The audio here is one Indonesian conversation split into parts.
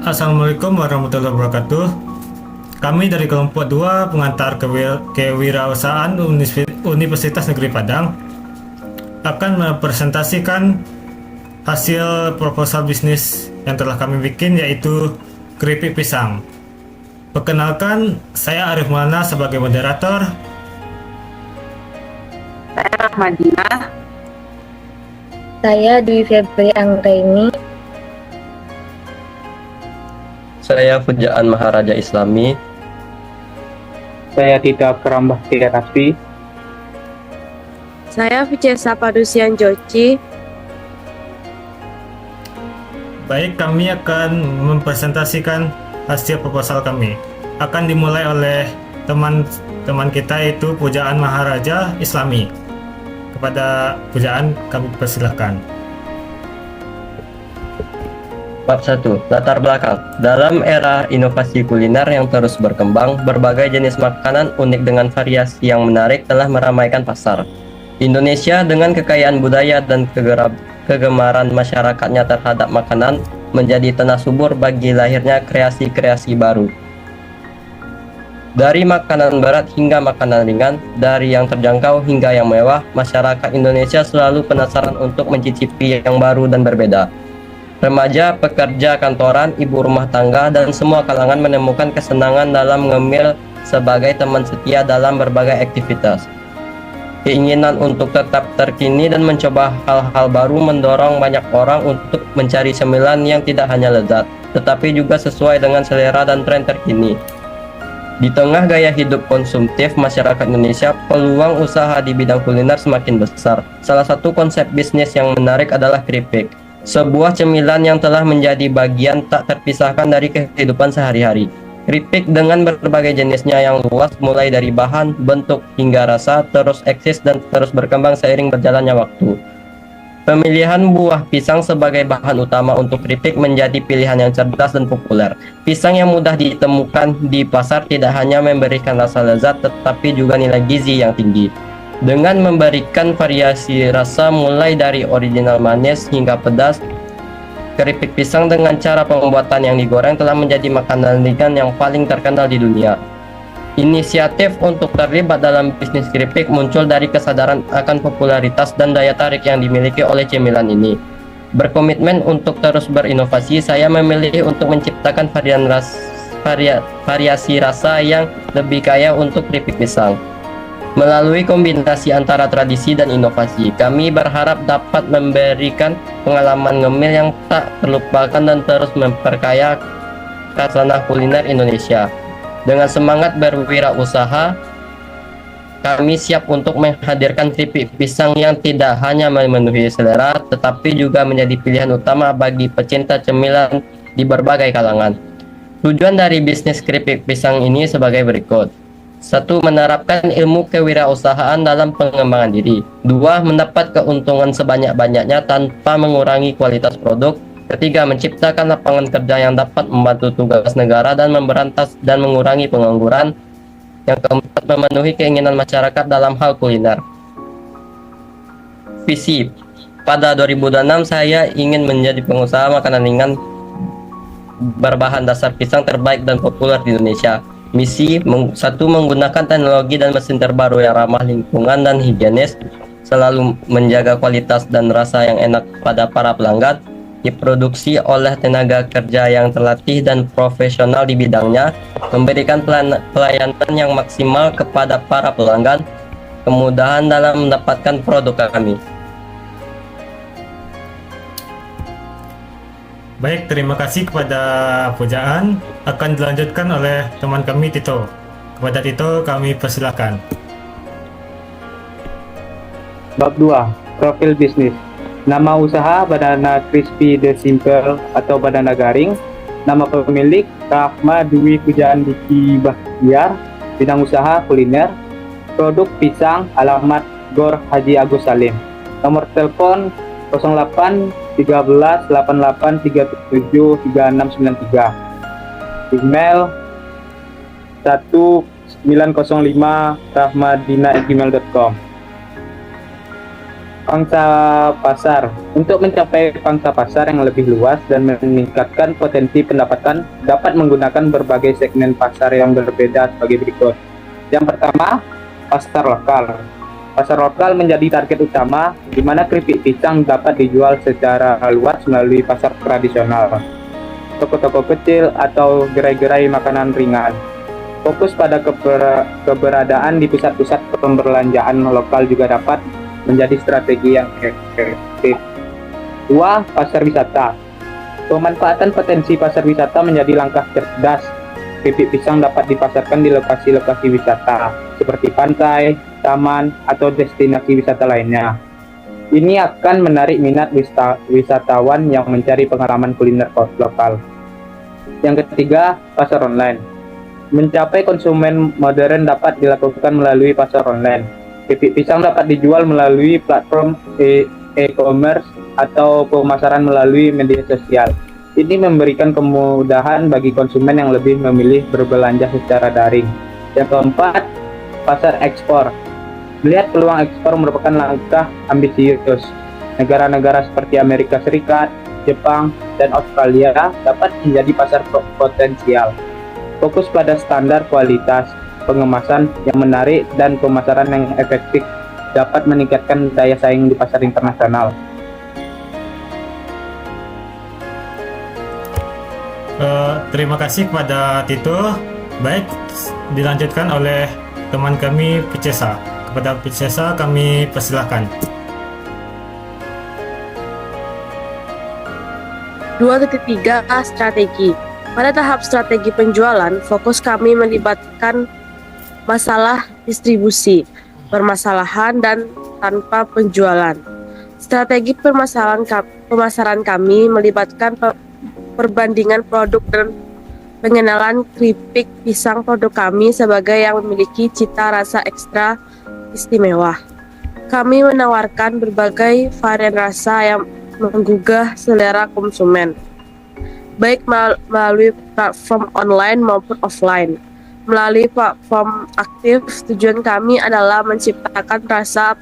Assalamualaikum warahmatullahi wabarakatuh. Kami dari kelompok 2 pengantar kewirausahaan Universitas Negeri Padang akan mempresentasikan hasil proposal bisnis yang telah kami bikin, yaitu keripik pisang. Perkenalkan, saya Arif Maulana sebagai moderator. Saya Rahmadina. Saya Dwi Febri Anggraini. Saya Pujaan Maharaja Islami. Saya Tidak Kerambah Tiaraspi. Saya Vicesa Padusian Joci. Baik, kami akan mempresentasikan hasil proposal kami. Akan dimulai oleh teman kita, yaitu Pujaan Maharaja Islami. Kepada Pujaan kami persilahkan. Bab 1. Latar belakang. Dalam era inovasi kuliner yang terus berkembang, berbagai jenis makanan unik dengan variasi yang menarik telah meramaikan pasar. Indonesia dengan kekayaan budaya dan kegemaran masyarakatnya terhadap makanan menjadi tanah subur bagi lahirnya kreasi-kreasi baru. Dari makanan berat hingga makanan ringan, dari yang terjangkau hingga yang mewah, masyarakat Indonesia selalu penasaran untuk mencicipi yang baru dan berbeda. Remaja, pekerja kantoran, ibu rumah tangga, dan semua kalangan menemukan kesenangan dalam ngemil sebagai teman setia dalam berbagai aktivitas. Keinginan untuk tetap terkini dan mencoba hal-hal baru mendorong banyak orang untuk mencari cemilan yang tidak hanya lezat, tetapi juga sesuai dengan selera dan tren terkini. Di tengah gaya hidup konsumtif masyarakat Indonesia, peluang usaha di bidang kuliner semakin besar. Salah satu konsep bisnis yang menarik adalah keripik. Sebuah cemilan yang telah menjadi bagian tak terpisahkan dari kehidupan sehari-hari. Keripik dengan berbagai jenisnya yang luas, mulai dari bahan, bentuk, hingga rasa, terus eksis dan terus berkembang seiring berjalannya waktu. Pemilihan buah pisang sebagai bahan utama untuk keripik menjadi pilihan yang cerdas dan populer. Pisang yang mudah ditemukan di pasar tidak hanya memberikan rasa lezat, tetapi juga nilai gizi yang tinggi. Dengan memberikan variasi rasa mulai dari original manis hingga pedas, keripik pisang dengan cara pembuatan yang digoreng telah menjadi makanan ringan yang paling terkenal di dunia. Inisiatif untuk terlibat dalam bisnis keripik muncul dari kesadaran akan popularitas dan daya tarik yang dimiliki oleh cemilan ini. Berkomitmen untuk terus berinovasi, saya memilih untuk menciptakan variasi rasa yang lebih kaya untuk keripik pisang. Melalui kombinasi antara tradisi dan inovasi, kami berharap dapat memberikan pengalaman ngemil yang tak terlupakan dan terus memperkaya khasanah kuliner Indonesia. Dengan semangat berwirausaha, kami siap untuk menghadirkan keripik pisang yang tidak hanya memenuhi selera, tetapi juga menjadi pilihan utama bagi pecinta cemilan di berbagai kalangan. Tujuan dari bisnis keripik pisang ini sebagai berikut. 1. Menerapkan ilmu kewirausahaan dalam pengembangan diri. 2. Mendapat keuntungan sebanyak-banyaknya tanpa mengurangi kualitas produk. 3. Menciptakan lapangan kerja yang dapat membantu tugas negara dan memberantas dan mengurangi pengangguran. Yang keempat, memenuhi keinginan masyarakat dalam hal kuliner. Visi. Pada 2006 saya ingin menjadi pengusaha makanan ringan berbahan dasar pisang terbaik dan populer di Indonesia. Misi 1. Menggunakan teknologi dan mesin terbaru yang ramah lingkungan dan higienis, selalu menjaga kualitas dan rasa yang enak pada para pelanggan, diproduksi oleh tenaga kerja yang terlatih dan profesional di bidangnya, memberikan pelayanan yang maksimal kepada para pelanggan, kemudahan dalam mendapatkan produk kami. Baik, terima kasih kepada Pujaan. Akan dilanjutkan oleh teman kami Tito. Kepada Tito kami persilahkan. Bab 2. Profil bisnis. Nama usaha Banana Crispy The Simple atau Banana Garing. Nama pemilik Rahma Dwi Pujaan Diki Bahtiar. Bidang usaha kuliner. Produk pisang. Alamat Gor Haji Agus Salim. Nomor telepon 08 13 88 37 3693. Email 1905 rahmadina@gmail.com. Pangsa pasar. Untuk mencapai pangsa pasar yang lebih luas dan meningkatkan potensi pendapatan, dapat menggunakan berbagai segmen pasar yang berbeda sebagai berikut. Yang pertama, pasar lokal. Pasar lokal menjadi target utama, di mana keripik pisang dapat dijual secara luas melalui pasar tradisional, toko-toko kecil, atau gerai-gerai makanan ringan. Fokus pada keberadaan di pusat-pusat pembelanjaan lokal juga dapat menjadi strategi yang efektif. 2. Pasar wisata. Pemanfaatan potensi pasar wisata menjadi langkah cerdas. Keripik pisang dapat dipasarkan di lokasi-lokasi wisata, seperti pantai, taman, atau destinasi wisata lainnya. Ini akan menarik minat wisatawan yang mencari pengalaman kuliner lokal. Yang ketiga, pasar online. Mencapai konsumen modern dapat dilakukan melalui pasar online. Keripik pisang dapat dijual melalui platform e-commerce atau pemasaran melalui media sosial. Ini memberikan kemudahan bagi konsumen yang lebih memilih berbelanja secara daring. Yang keempat, pasar ekspor. Melihat peluang ekspor merupakan langkah ambisius. Negara-negara seperti Amerika Serikat, Jepang, dan Australia dapat menjadi pasar potensial. Fokus pada standar kualitas, pengemasan yang menarik, dan pemasaran yang efektif dapat meningkatkan daya saing di pasar internasional. Terima kasih kepada Tito. Baik, dilanjutkan oleh teman kami Picesa. Kepada Picesa kami persilahkan. 2.3 Strategi. Pada tahap strategi penjualan, fokus kami melibatkan masalah distribusi, permasalahan, dan tanpa penjualan. Strategi pemasaran kami melibatkan perbandingan produk dan pengenalan keripik pisang produk kami sebagai yang memiliki cita rasa ekstra istimewa. Kami menawarkan berbagai varian rasa yang menggugah selera konsumen, baik melalui platform online maupun offline. Melalui platform aktif, tujuan kami adalah menciptakan rasa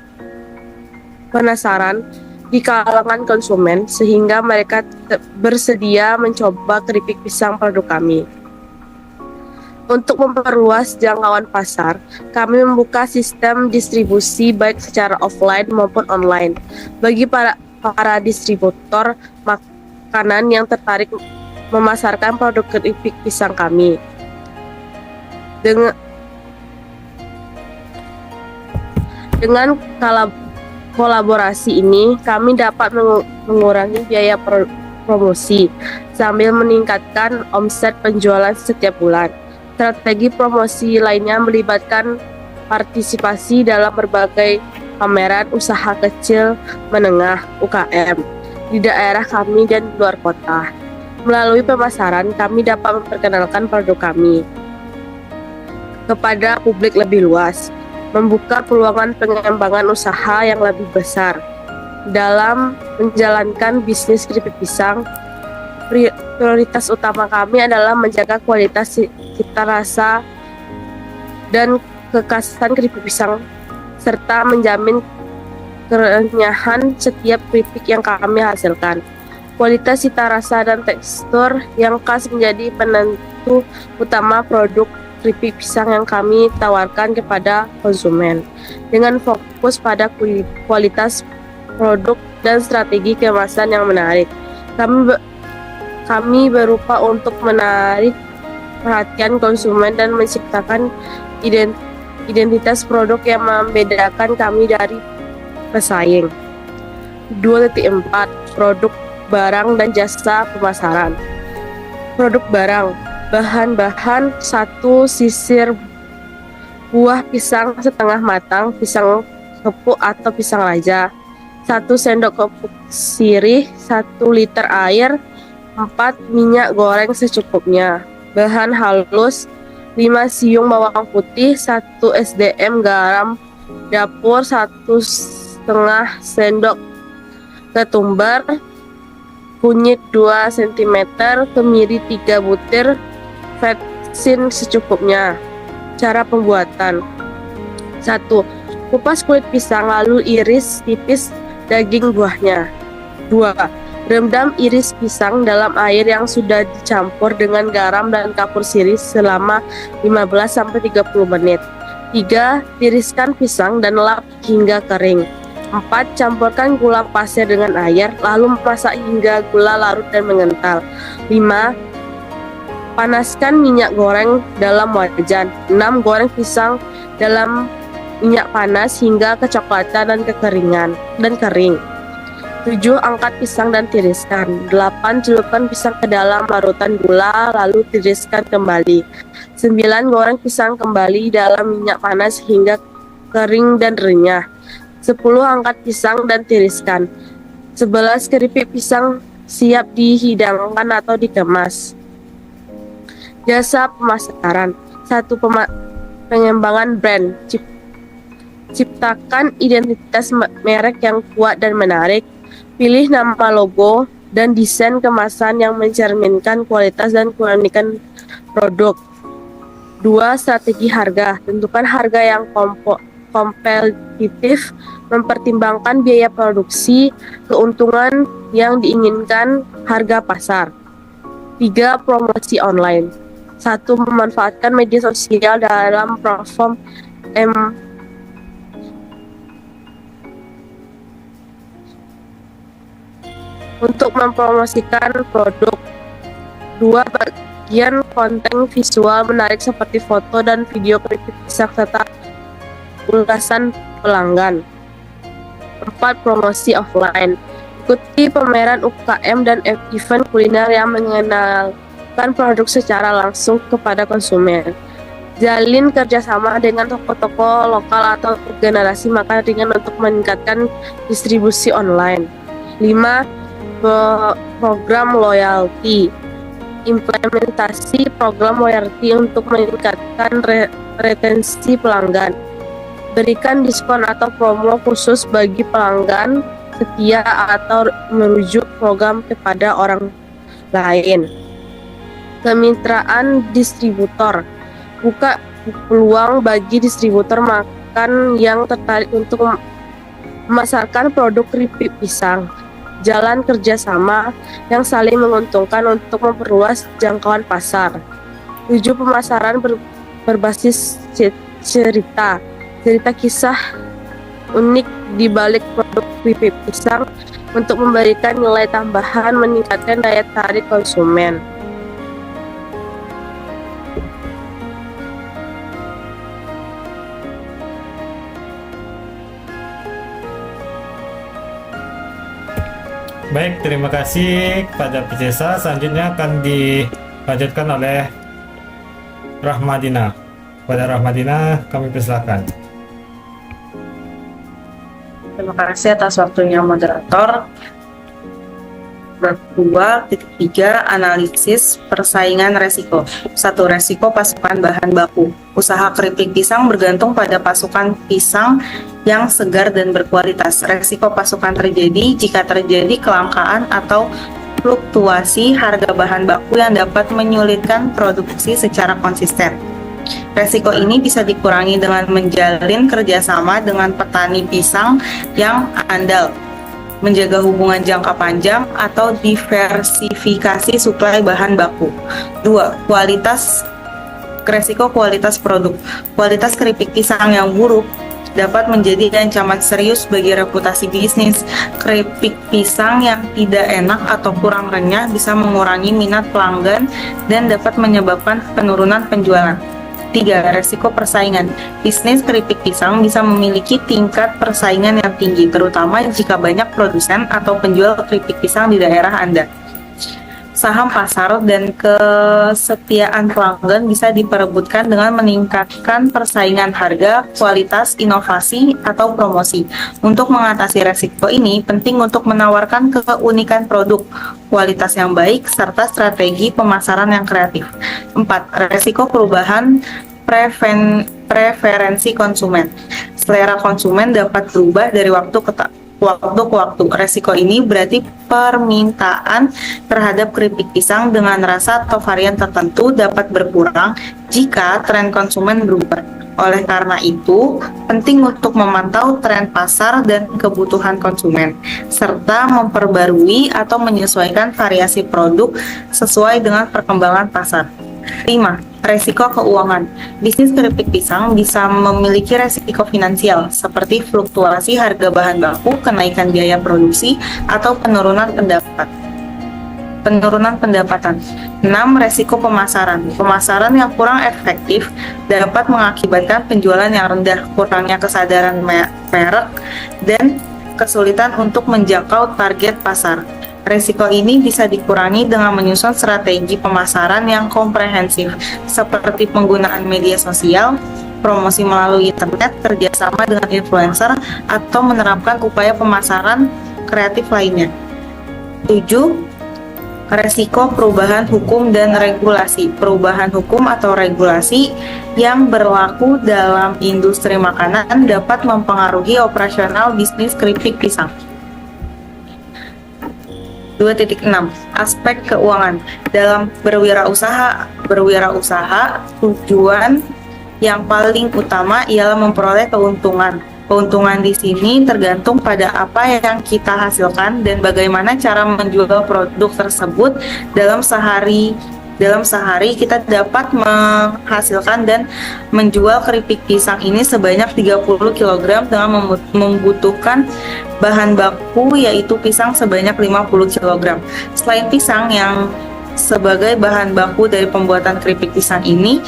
penasaran di kalangan konsumen sehingga mereka bersedia mencoba keripik pisang produk kami. Untuk memperluas jangkauan pasar, kami membuka sistem distribusi baik secara offline maupun online. Bagi para distributor makanan yang tertarik memasarkan produk keripik pisang kami. Dengan kolaborasi ini, kami dapat mengurangi biaya promosi sambil meningkatkan omset penjualan setiap bulan. Strategi promosi lainnya melibatkan partisipasi dalam berbagai pameran usaha kecil menengah UKM di daerah kami dan di luar kota. Melalui pemasaran, kami dapat memperkenalkan produk kami kepada publik lebih luas, membuka peluang pengembangan usaha yang lebih besar. Dalam menjalankan bisnis keripik pisang, prioritas utama kami adalah menjaga kualitas cita rasa dan kekhasan keripik pisang, serta menjamin kerenyahan setiap keripik yang kami hasilkan. Kualitas cita rasa dan tekstur yang khas menjadi penentu utama produk keripik pisang yang kami tawarkan kepada konsumen. Dengan fokus pada kualitas produk dan strategi kemasan yang menarik, kami berupa untuk menarik perhatian konsumen dan menciptakan identitas produk yang membedakan kami dari pesaing. 2.4 Produk barang dan jasa pemasaran. Produk barang. Bahan-bahan: 1 sisir buah pisang setengah matang, pisang kepuk atau pisang raja, 1 sendok kepuk sirih, 1 liter air, 4 minyak goreng secukupnya. Bahan halus: 5 siung bawang putih, 1 SDM garam dapur, 1,5 sendok ketumbar, kunyit 2 cm, kemiri 3 butir, vetsin secukupnya. Cara pembuatan: 1. Kupas kulit pisang lalu iris tipis daging buahnya. 2. Rendam iris pisang dalam air yang sudah dicampur dengan garam dan kapur sirih selama 15-30 menit. 3. Tiriskan pisang dan lap hingga kering. 4. Campurkan gula pasir dengan air, lalu masak hingga gula larut dan mengental. 5. Panaskan minyak goreng dalam wajan. 6. Goreng pisang dalam minyak panas hingga kecoklatan dan kering. 7. Angkat pisang dan tiriskan. 8. Celupkan pisang ke dalam larutan gula, lalu tiriskan kembali. 9. Goreng pisang kembali dalam minyak panas hingga kering dan renyah. 10. Angkat pisang dan tiriskan. 11. Keripik pisang siap dihidangkan atau dikemas. Jasa pemasaran. 1. Pengembangan brand. Ciptakan identitas merek yang kuat dan menarik. Pilih nama, logo, dan desain kemasan yang mencerminkan kualitas dan keunikan produk. 2. Strategi harga. Tentukan harga yang kompetitif, mempertimbangkan biaya produksi, keuntungan yang diinginkan, harga pasar. 3. Promosi online. 1. Memanfaatkan media sosial dalam platform untuk mempromosikan produk. 2. Bagian konten visual menarik seperti foto dan video keripik pisang serta ulasan pelanggan. 4. Promosi offline. Ikuti pameran UKM dan event kuliner yang mengenalkan produk secara langsung kepada konsumen. Jalin kerjasama dengan toko-toko lokal atau generasi makan ringan untuk meningkatkan distribusi online. 5. Program loyalty. Implementasi program loyalty untuk meningkatkan retensi pelanggan. Berikan diskon atau promo khusus bagi pelanggan setia atau merujuk program kepada orang lain. Kemitraan distributor. Buka peluang bagi distributor makan yang tertarik untuk memasarkan produk keripik pisang. Jalan kerjasama yang saling menguntungkan untuk memperluas jangkauan pasar. 7. Pemasaran berbasis cerita kisah unik di balik produk keripik pisang untuk memberikan nilai tambahan, meningkatkan daya tarik konsumen. Baik, terima kasih kepada Picesa. Selanjutnya akan dilanjutkan oleh Rahmadina. Pada Rahmadina, kami persilakan. Terima kasih atas waktunya moderator. Bab 2.3 Analisis persaingan resiko. 1. Resiko pasokan bahan baku. Usaha keripik pisang bergantung pada pasokan pisang yang segar dan berkualitas. Resiko pasokan terjadi jika terjadi kelangkaan atau fluktuasi harga bahan baku yang dapat menyulitkan produksi secara konsisten. Resiko ini bisa dikurangi dengan menjalin kerjasama dengan petani pisang yang andal, menjaga hubungan jangka panjang, atau diversifikasi suplai bahan baku. 2. Resiko kualitas produk. Kualitas keripik pisang yang buruk dapat menjadi ancaman serius bagi reputasi bisnis. Keripik pisang yang tidak enak atau kurang renyah bisa mengurangi minat pelanggan dan dapat menyebabkan penurunan penjualan. 3. Resiko persaingan. Bisnis keripik pisang bisa memiliki tingkat persaingan yang tinggi, terutama jika banyak produsen atau penjual keripik pisang di daerah Anda. Saham pasar dan kesetiaan pelanggan bisa diperebutkan dengan meningkatkan persaingan harga, kualitas, inovasi, atau promosi. Untuk mengatasi resiko ini, penting untuk menawarkan keunikan produk, kualitas yang baik, serta strategi pemasaran yang kreatif. 4. Resiko perubahan preferensi konsumen. Selera konsumen dapat berubah dari waktu ke waktu. Resiko ini berarti permintaan terhadap keripik pisang dengan rasa atau varian tertentu dapat berkurang jika tren konsumen berubah. Oleh karena itu, penting untuk memantau tren pasar dan kebutuhan konsumen, serta memperbarui atau menyesuaikan variasi produk sesuai dengan perkembangan pasar. 5. Resiko keuangan. Bisnis keripik pisang bisa memiliki resiko finansial seperti fluktuasi harga bahan baku, kenaikan biaya produksi, atau penurunan pendapatan. 6. Resiko pemasaran. Pemasaran yang kurang efektif dapat mengakibatkan penjualan yang rendah, kurangnya kesadaran merek, dan kesulitan untuk menjangkau target pasar. Resiko ini bisa dikurangi dengan menyusun strategi pemasaran yang komprehensif, seperti penggunaan media sosial, promosi melalui internet, kerjasama dengan influencer, atau menerapkan upaya pemasaran kreatif lainnya. 7. Resiko perubahan hukum dan regulasi. Perubahan hukum atau regulasi yang berlaku dalam industri makanan dapat mempengaruhi operasional bisnis keripik pisang. 2.6. Aspek keuangan. Dalam berwirausaha, tujuan yang paling utama ialah memperoleh keuntungan. Keuntungan di sini tergantung pada apa yang kita hasilkan dan bagaimana cara menjual produk tersebut. Dalam sehari kita dapat menghasilkan dan menjual keripik pisang ini sebanyak 30 kg dengan membutuhkan bahan baku yaitu pisang sebanyak 50 kg. Selain pisang yang sebagai bahan baku dari pembuatan keripik pisang ini,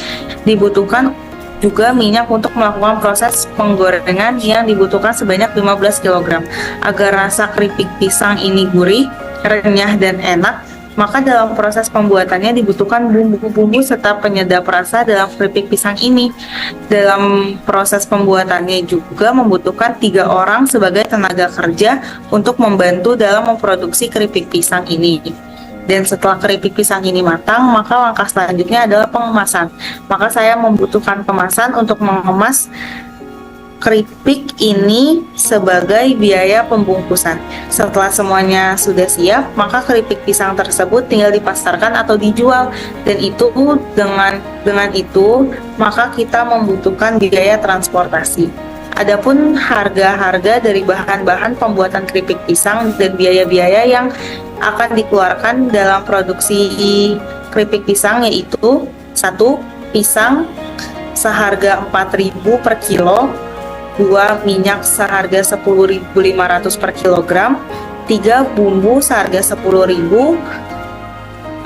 dibutuhkan juga minyak untuk melakukan proses penggorengan yang dibutuhkan sebanyak 15 kg. Agar rasa keripik pisang ini gurih, renyah, dan enak, maka dalam proses pembuatannya dibutuhkan bumbu-bumbu serta penyedap rasa dalam keripik pisang ini. Dalam proses pembuatannya juga membutuhkan 3 orang sebagai tenaga kerja untuk membantu dalam memproduksi keripik pisang ini. Dan setelah keripik pisang ini matang, maka langkah selanjutnya adalah pengemasan. Maka saya membutuhkan kemasan untuk mengemas keripik ini sebagai biaya pembungkusan. Setelah semuanya sudah siap, maka keripik pisang tersebut tinggal dipasarkan atau dijual, dan itu dengan itu maka kita membutuhkan biaya transportasi. Adapun harga-harga dari bahan-bahan pembuatan keripik pisang dan biaya-biaya yang akan dikeluarkan dalam produksi keripik pisang yaitu 1. Pisang seharga 4.000 per kilo, 2. Minyak seharga 10.500 per kilogram, 3. Bumbu seharga 10.000,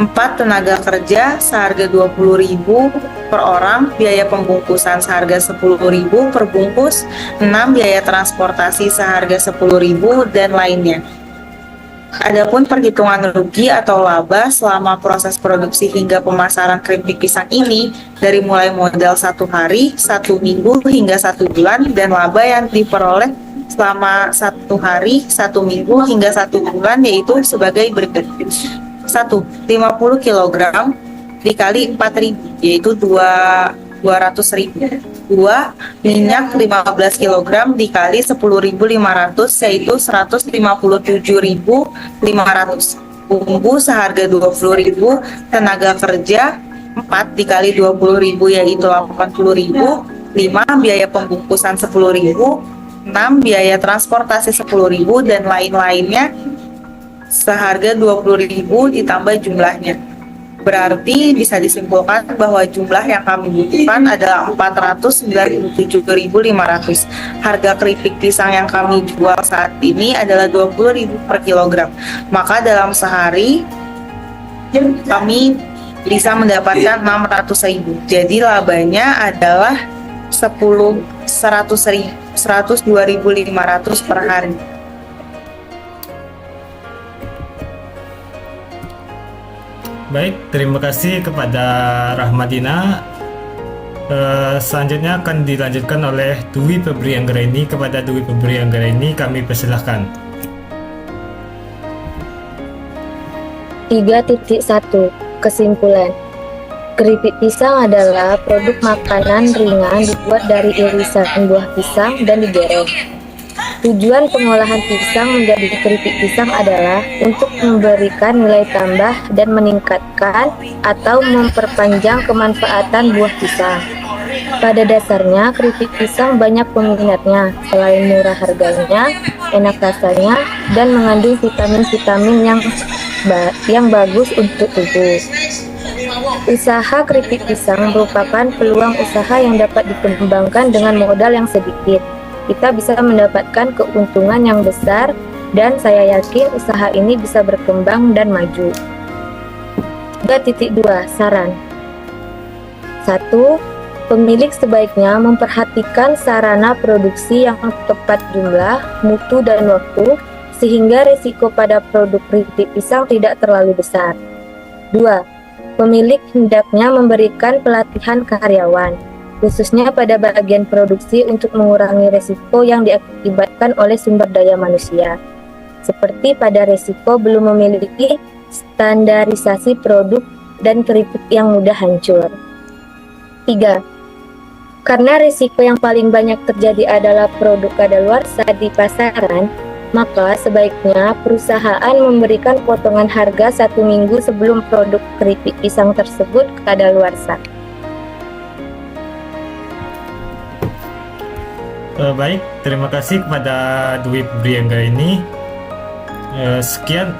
4. Tenaga kerja seharga 20.000 per orang, biaya pembungkusan seharga 10.000 per bungkus, 6. Biaya transportasi seharga 10.000 dan lainnya. Adapun perhitungan rugi atau laba selama proses produksi hingga pemasaran keripik pisang ini dari mulai modal 1 hari, 1 minggu hingga 1 bulan, dan laba yang diperoleh selama 1 hari, 1 minggu hingga 1 bulan yaitu sebagai berikut. 1. 50 kg dikali 4.000 yaitu 200.000. 2. Minyak 15 kg dikali 10.500 yaitu 157.500. Bumbu seharga 20.000, tenaga kerja 4 dikali 20.000 yaitu 80.000. 5. Biaya pembungkusan 10.000. 6. Biaya transportasi 10.000 dan lain-lainnya seharga 20.000 ditambah jumlahnya. Berarti bisa disimpulkan bahwa jumlah yang kami butuhkan adalah 497.500. Harga keripik pisang yang kami jual saat ini adalah 20.000 per kilogram. Maka dalam sehari kami bisa mendapatkan 600.000. Jadi labanya adalah 102.500 per hari. Baik, terima kasih kepada Rahmadina. Selanjutnya akan dilanjutkan oleh Dwi Febri Anggraini. Kepada Dwi Febri Anggraini kami persilahkan. 3.1 Kesimpulan. Keripik pisang adalah produk makanan ringan dibuat dari irisan buah pisang dan digoreng. Tujuan pengolahan pisang menjadi keripik pisang adalah untuk memberikan nilai tambah dan meningkatkan atau memperpanjang kemanfaatan buah pisang. Pada dasarnya, keripik pisang banyak peminatnya. Selain murah harganya, enak rasanya, dan mengandung vitamin-vitamin yang bagus untuk tubuh. Usaha keripik pisang merupakan peluang usaha yang dapat dikembangkan dengan modal yang sedikit. Kita bisa mendapatkan keuntungan yang besar, dan saya yakin usaha ini bisa berkembang dan maju. 3.2 Saran 1. Pemilik sebaiknya memperhatikan sarana produksi yang tepat jumlah, mutu, dan waktu, sehingga risiko pada produk keripik pisang tidak terlalu besar. 2. Pemilik hendaknya memberikan pelatihan karyawan, khususnya pada bagian produksi untuk mengurangi risiko yang diakibatkan oleh sumber daya manusia, seperti pada risiko belum memiliki standarisasi produk dan keripik yang mudah hancur. 3. Karena risiko yang paling banyak terjadi adalah produk kadaluarsa di pasaran, maka sebaiknya perusahaan memberikan potongan harga 1 minggu sebelum produk keripik pisang tersebut kadaluarsa. Baik, terima kasih kepada Dwi Priangga ini. Sekian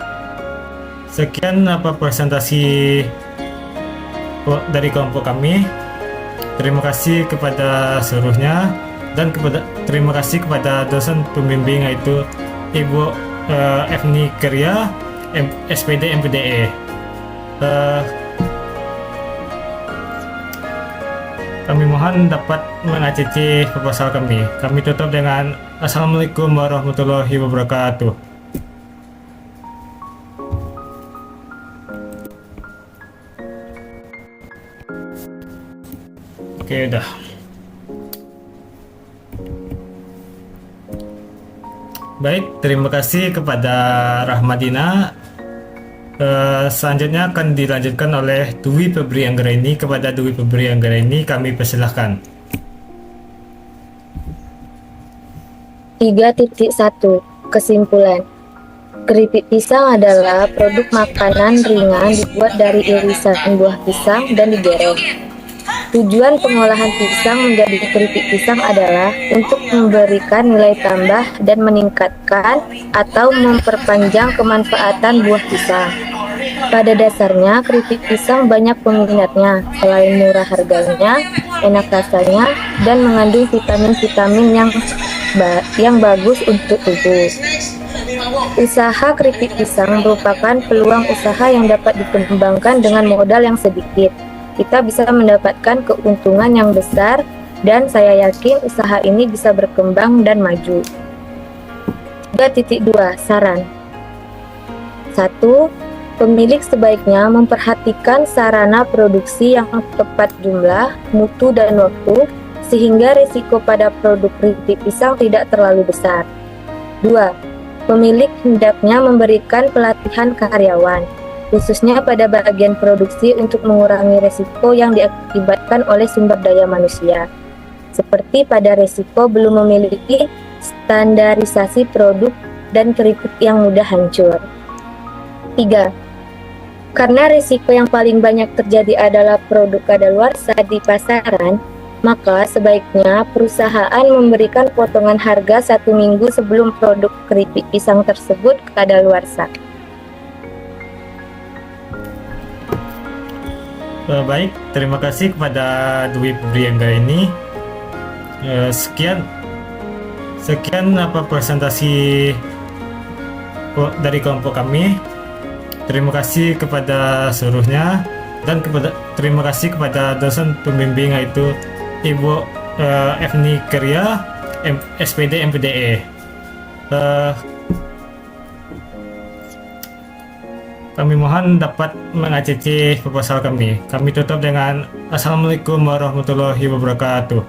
presentasi dari kelompok kami. Terima kasih kepada seluruhnya, dan terima kasih kepada dosen pembimbing, yaitu Ibu Evni Kerya, SPD MPDE. Kami mohon dapat mengakhiri proposal kami. Kami tutup dengan Assalamualaikum warahmatullahi wabarakatuh. Oke, udah. Baik, terima kasih kepada Rahmadina. Selanjutnya akan dilanjutkan oleh Dwi Febri Anggraini. Kepada Dwi Febri Anggraini kami persilahkan. 3.1 Kesimpulan. Keripik pisang adalah produk makanan ringan dibuat dari irisan buah pisang dan digoreng. Tujuan pengolahan pisang menjadi keripik pisang adalah untuk memberikan nilai tambah dan meningkatkan atau memperpanjang kemanfaatan buah pisang. Pada dasarnya, keripik pisang banyak peminatnya. Selain murah harganya, enak rasanya, dan mengandung vitamin-vitamin yang bagus untuk tubuh. Usaha keripik pisang merupakan peluang usaha yang dapat dikembangkan dengan modal yang sedikit. Kita bisa mendapatkan keuntungan yang besar, dan saya yakin usaha ini bisa berkembang dan maju. 3.2 Saran 1. Pemilik sebaiknya memperhatikan sarana produksi yang tepat jumlah, mutu, dan waktu, sehingga risiko pada produk keripik pisang tidak terlalu besar. 2. Pemilik hendaknya memberikan pelatihan karyawan, khususnya pada bagian produksi untuk mengurangi risiko yang diakibatkan oleh sumber daya manusia, seperti pada risiko belum memiliki standarisasi produk dan keripik yang mudah hancur. 3. Karena risiko yang paling banyak terjadi adalah produk kadaluarsa di pasaran, maka sebaiknya perusahaan memberikan potongan harga 1 minggu sebelum produk keripik pisang tersebut kadaluarsa. Baik, terima kasih kepada Dwi Priangga ini. Sekian presentasi dari kelompok kami. Terima kasih kepada seluruhnya, dan terima kasih kepada dosen pembimbing, yaitu Ibu Evni Kerya, SPD MPDE. Kami mohon dapat mengakhiri proposal kami. Kami tutup dengan Assalamualaikum warahmatullahi wabarakatuh.